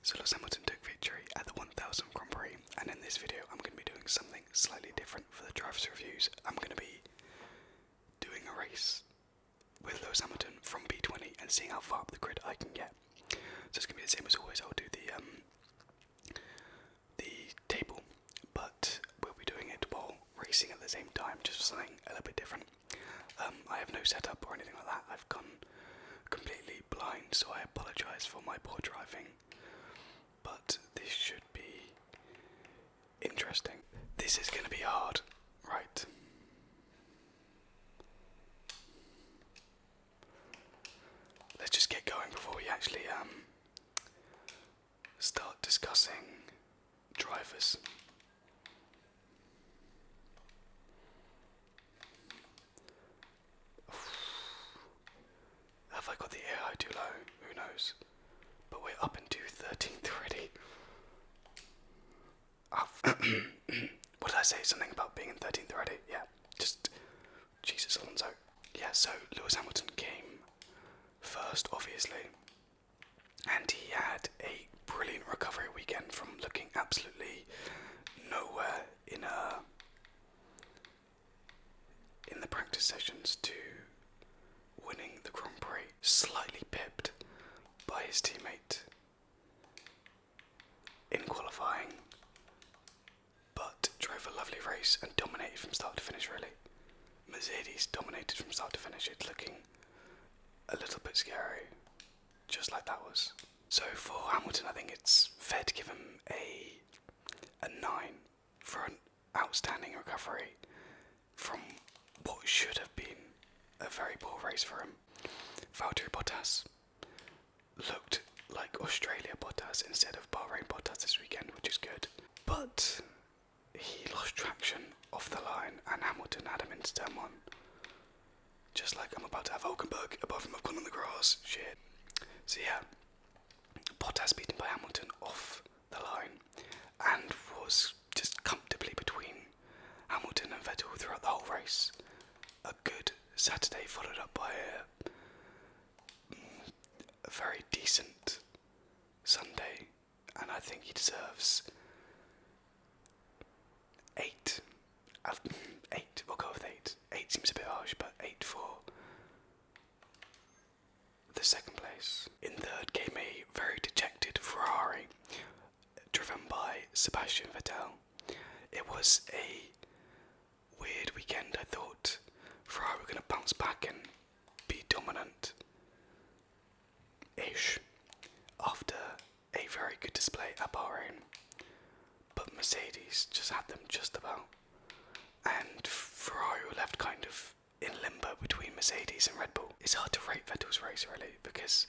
So Lewis Hamilton took victory at the 1000 Grand Prix, and in this video I'm going to be doing something slightly different for the drivers' reviews. I'm going to be doing a race with Lewis Hamilton from P20 and seeing how far up the grid I can get. So it's going to be the same as always. I'll do the table, but we'll be doing it while racing at the same time, just something a little bit different. I have no setup or anything like that. I've gone completely blind, so I apologise for my poor driving, but this should be interesting. This is going to be hard, right? Let's just get going before we actually start discussing drivers. Have I got the AI too low? Who knows? But we're up into 13th already. What did I say? Something about being in 13th already? Yeah, just Jesus Alonso. Yeah, so Lewis Hamilton came first, obviously, and he had a brilliant recovery weekend from looking absolutely nowhere in the practice sessions to winning the Grand Prix, slightly pipped by his teammate in qualifying, but drove a lovely race and dominated from start to finish, really. Mercedes dominated from start to finish. It's looking a little bit scary, just like that was. So for Hamilton, I think it's fair to give him a 9 for an outstanding recovery from what should have been a very poor race for him. Valtteri Bottas looked like Australia Bottas instead of Bahrain Bottas this weekend, which is good. But he lost traction off the line and Hamilton had him into turn 1. Just like I'm about to have Hulkenberg above him, I've gone on the grass. Shit. So yeah, Bottas beaten by Hamilton off the line and was just comfortably between Hamilton and Vettel throughout the whole race. A good Saturday followed up by a very decent Sunday, and I think he deserves 8. 8, we'll go with 8. 8 seems a bit harsh, but 8 for the second place. In third came a very dejected Ferrari, driven by Sebastian Vettel. It was a weird weekend. I thought Ferrari were going to bounce back and be dominant-ish after a very good display at Bahrain, but Mercedes just had them just about, and Ferrari were left kind of in limbo between Mercedes and Red Bull. It's hard to rate Vettel's race, really, because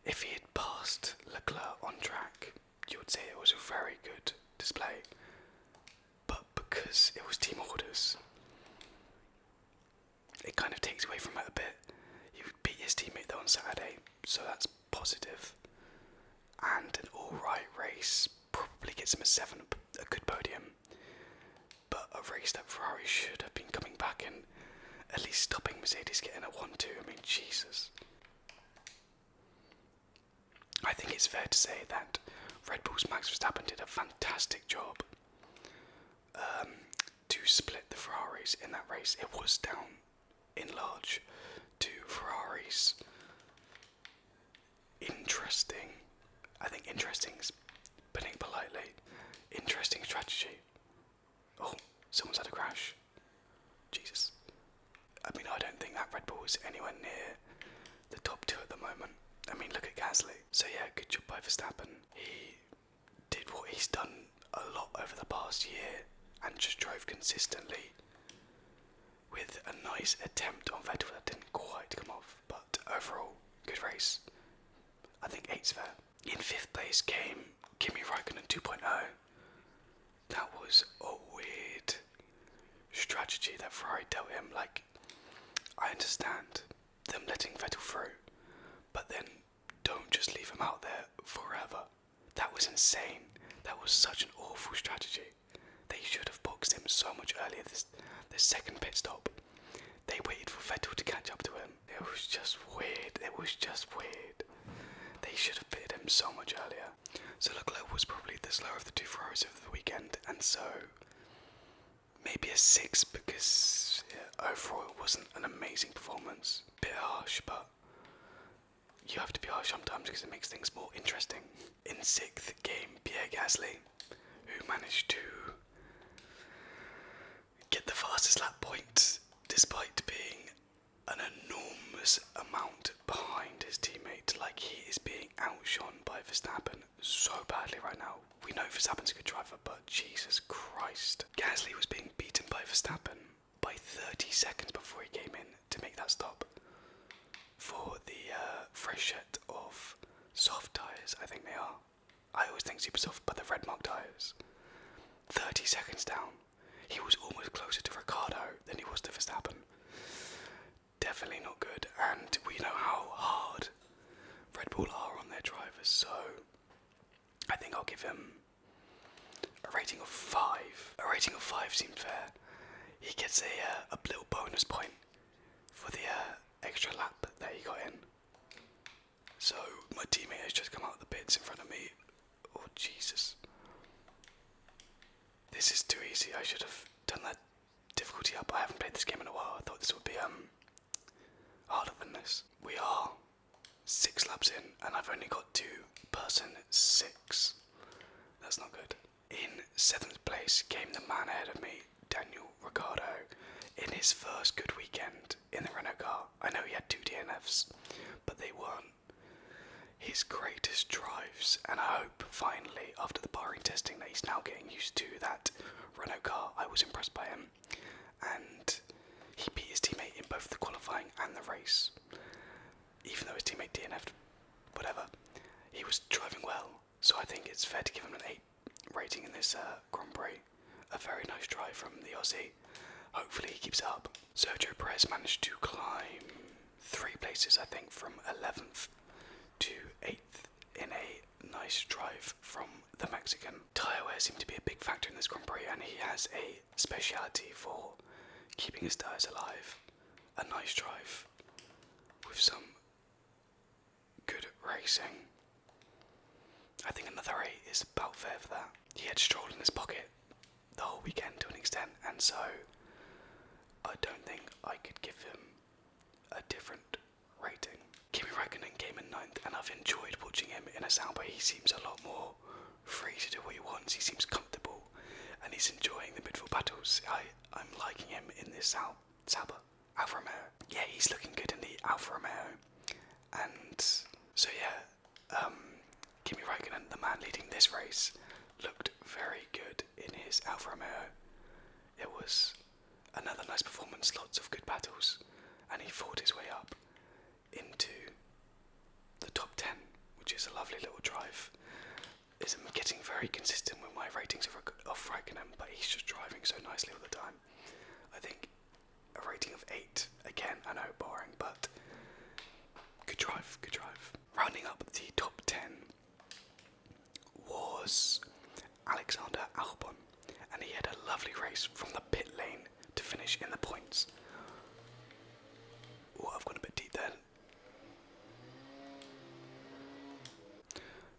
if he had passed Leclerc on track, you would say it was a very good display, but because it was team orders, it kind of takes away from it a bit. He beat his teammate though on Saturday, so that's positive. And an alright race, probably gets him a 7, a good podium. But a race that Ferrari should have been coming back and at least stopping Mercedes getting a 1-2. I mean, Jesus. I think it's fair to say that Red Bull's Max Verstappen did a fantastic job to split the Ferraris in that race. It was down in large to Ferrari's interesting is putting it politely, interesting strategy. Oh, someone's had a crash. Jesus. I mean, I don't think that Red Bull is anywhere near the top 2 at the moment. I mean, look at Gasly. So yeah, good job by Verstappen. He did what he's done a lot over the past year and just drove consistently with a nice attempt on Vettel that didn't quite come off. But overall, good race. I think 8's fair. In 5th place came Kimi Raikkonen 2.0. That was a weird strategy that Ferrari dealt him. Like, I understand them letting Vettel through, but then don't just leave him out there forever. That was insane. That was such an awful strategy. They should have boxed him so much earlier. The second pit stop, they waited for Vettel to catch up to him. It was just weird. They should have pitted him so much earlier. So Leclerc was probably the slower of the two Ferraris over the weekend, and so maybe a 6 because overall it wasn't an amazing performance. Bit harsh, but you have to be harsh sometimes because it makes things more interesting. In 6th came Pierre Gasly, who managed to get the fastest lap point despite being an enormous amount behind his teammate. Like, he is being outshone by Verstappen so badly right now. We know Verstappen's a good driver, but Jesus Christ. Gasly was being beaten by Verstappen by 30 seconds before he came in to make that stop for the fresh set of soft tyres, I think they are. I always think super soft, but the red mark tyres. 30 seconds down. He was almost closer to Ricciardo than he was to Verstappen. Definitely not good, and we know how hard Red Bull are on their drivers, so I think I'll give him a rating of 5. A rating of 5 seems fair. He gets a little bonus point for the extra lap that he got in. So my teammate has just come out of the pits in front of me. Oh Jesus. This is too easy. I should have done that difficulty up. I haven't played this game in a while. I thought this would be harder than this. We are 6 laps in and I've only got to person 6. That's not good. In 7th place came the man ahead of me, Daniel Ricciardo, in his first good weekend in the Renault car. I know he had 2 DNFs, but they weren't his greatest drives, and I hope finally after the Bahrain testing that he's now getting used to that Renault car. I was impressed by him, and he beat his teammate in both the qualifying and the race. Even though his teammate DNF'd, whatever, he was driving well, so I think it's fair to give him an 8 rating in this Grand Prix. A very nice drive from the Aussie. Hopefully he keeps it up. Sergio Perez managed to climb 3 places, I think, from 11th to 8th in a nice drive from the Mexican. Tyre wear seemed to be a big factor in this Grand Prix, and he has a speciality for keeping his tyres alive. A nice drive with some good racing. I think another 8 is about fair for that. He had Stroll in his pocket the whole weekend to an extent, and so I don't think I could give him a different rating. Kimi Räikkönen came in 9th, and I've enjoyed watching him in a Sauber. He seems a lot more free to do what he wants. He seems comfortable, and he's enjoying the midfield battles. I'm liking him in this Sauber. Alfa Romeo. Yeah, he's looking good in the Alfa Romeo. And so yeah, Kimi Räikkönen, the man leading this race, looked very good in his Alfa Romeo. It was another nice performance, lots of good battles, and he fought his way up into the top 10, which is a lovely little drive. I'm getting very consistent with my ratings of Räikkönen, but he's just driving so nicely all the time. I think a rating of 8, again, I know, boring, but good drive, good drive. Rounding up the top 10 was Alexander Albon, and he had a lovely race from the pit lane to finish in the points. Oh, I've gone a bit deep there.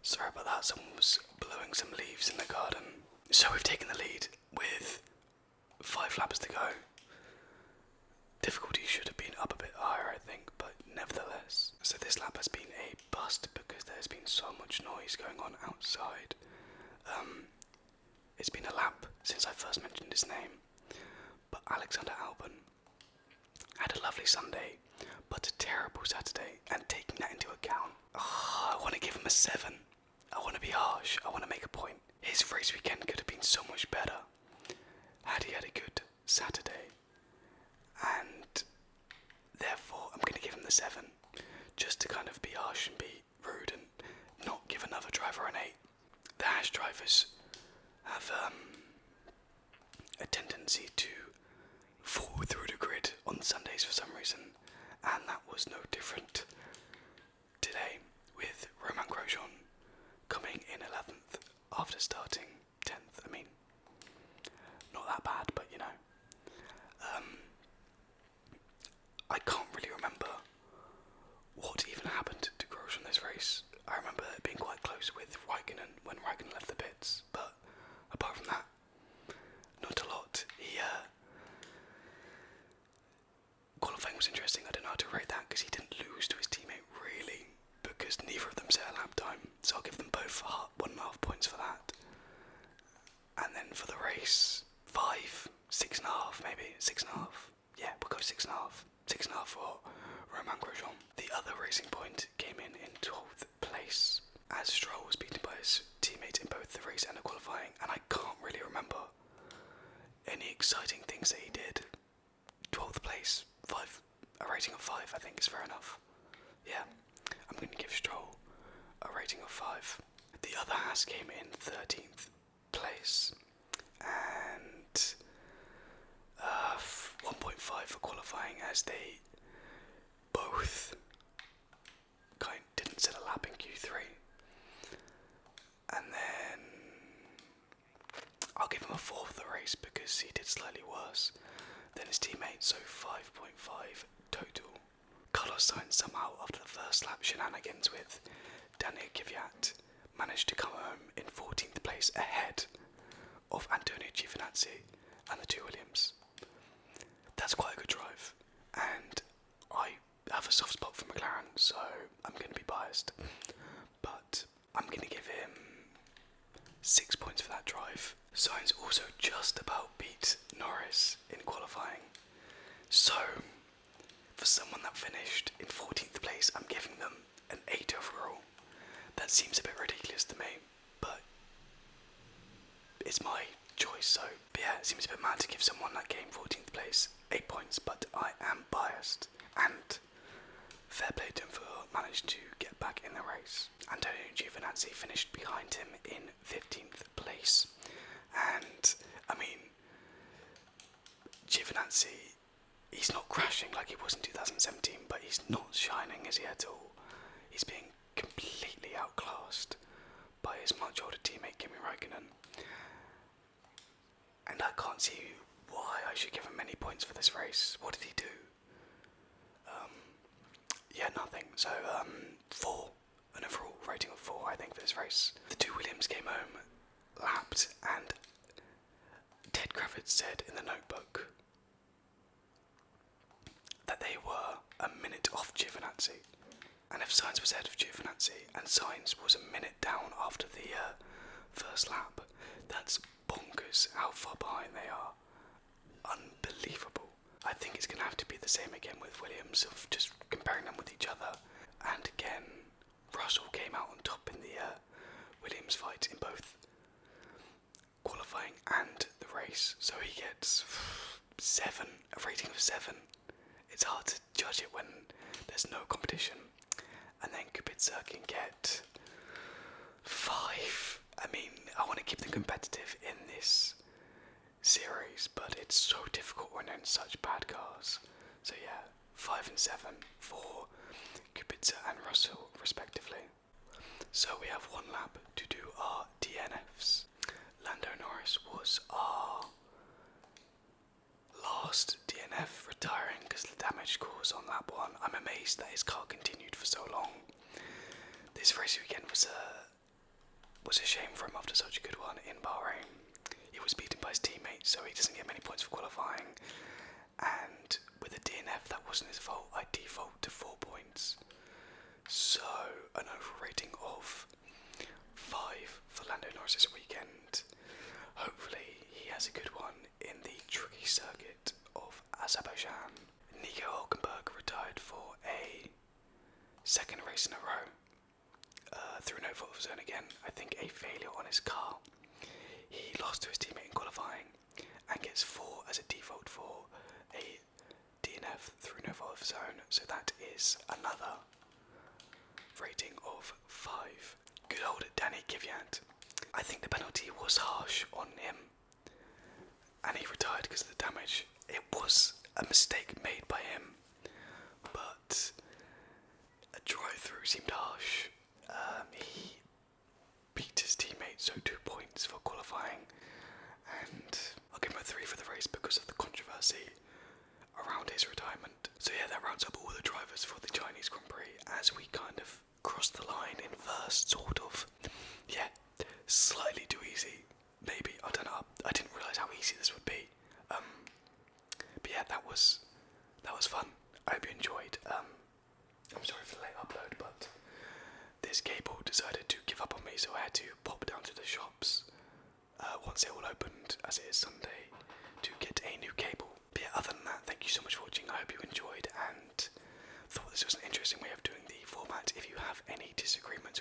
Sorry about that, someone was blowing some leaves in the garden. So we've taken the lead with 5 laps to go. Difficulty should have been up a bit higher, I think, but nevertheless. So this lap has been a bust because there's been so much noise going on outside. It's been a lap since I first mentioned his name, but Alexander Albon had a lovely Sunday, but a terrible Saturday, and taking that into account, I want to give him a 7. I want to be harsh, I want to make a point. His race weekend could have been so much better had he had a good Saturday, and therefore I'm going to give him the 7, just to kind of be harsh and be rude and not give another driver an 8. The Haas drivers have a tendency to fall through the grid on Sundays for some reason, and that was no different today, with Romain Grosjean coming in 11th after starting 10th. I mean, not that bad, but you know. I can't really remember what even happened to Grosjean this race. I remember it being quite close with Räikkönen when as Stroll was beaten by his teammate in both the race and the qualifying, and I can't really remember any exciting things that he did. 12th place, 5, a rating of 5 I think is fair enough. Yeah, I'm going to give Stroll a rating of 5. The other Haas came in 13th place, and 1.5 for qualifying, as they both didn't set a lap in Q3. And then I'll give him a 4 for the race because he did slightly worse than his teammate, so 5.5 total. Carlos Sainz somehow, after the first lap shenanigans with Daniel Kvyat, managed to come home in 14th place ahead of Antonio Giovinazzi and the two Williams. That's quite a good drive, and I have a soft spot for McLaren, so I'm going to be biased, but I'm going to give him 6 points for that drive. Sainz also just about beat Norris in qualifying, so for someone that finished in 14th place, I'm giving them an 8 overall. That seems a bit ridiculous to me, but it's my choice, so yeah, it seems a bit mad to give someone that came 14th place 8 points, but I am biased, and fair play to him for managing to get back in the race. Antonio Giovinazzi finished behind him in 15th place, and I mean, Giovinazzi, he's not crashing like he was in 2017, but he's not shining, is he, at all? He's being completely outclassed by his much older teammate Kimi Räikkönen, and I can't see why I should give him many points for this race. What did he do? Yeah, nothing. So 4, an overall rating of 4 I think for this race. The two Williams came home lapped, and Ted Kravitz said in the notebook that they were a minute off Giovinazzi. And if Sainz was ahead of Giovinazzi and Sainz was a minute down after the first lap, that's bonkers how far behind they are. Unbelievable. I think it's going to have to be the same again with Williams, of just comparing them with each other. And again, Russell came out on top in the Williams fight in both qualifying and the race, so he gets 7, a rating of 7. It's hard to judge it when there's no competition. And then Kubica can get 5. I mean, I want to keep them competitive in this series, but it's so difficult when they're in such bad cars. So yeah, 5 and 7 for Kubica and Russell respectively. So we have one lap to do our DNFs. Lando Norris was our last DNF, retiring because of the damage caused on lap 1. I'm amazed that his car continued for so long. This race weekend was a shame for him after such a good one in Bahrain. He was beaten by his teammate, so he doesn't get many points for qualifying, and with a DNF that wasn't his fault, I default to 4 points. So an overall rating of 5 for Lando Norris this weekend. Hopefully he has a good one in the tricky circuit of Azerbaijan. Nico Hülkenberg retired for a second race in a row, through no fault of his own again. I think a failure on his car. He lost to his teammate in qualifying and gets 4 as a default for a DNF through no fault of his own, so that is another rating of 5. Good old Danny Kvyat. I think the penalty was harsh on him, and he retired because of the damage. It was a mistake made by him, but a drive-through seemed harsh. He beat his teammate, so 2 points for qualifying, and I'll give him a 3 for the race because of the controversy around his retirement. So yeah, that rounds up all the drivers for the Chinese Grand Prix as we kind of cross the line in first, sort of. Yeah, slightly too easy, maybe. I don't know. I didn't realise how easy this would be. But yeah, that was fun. I hope you enjoyed. I'm sorry for the late upload, but this cable decided to give up on me, so I had to pop down to the shops once it all opened, as it is Sunday, to get a new cable. But yeah, other than that, thank you so much for watching. I hope you enjoyed and thought this was an interesting way of doing the format. If you have any disagreements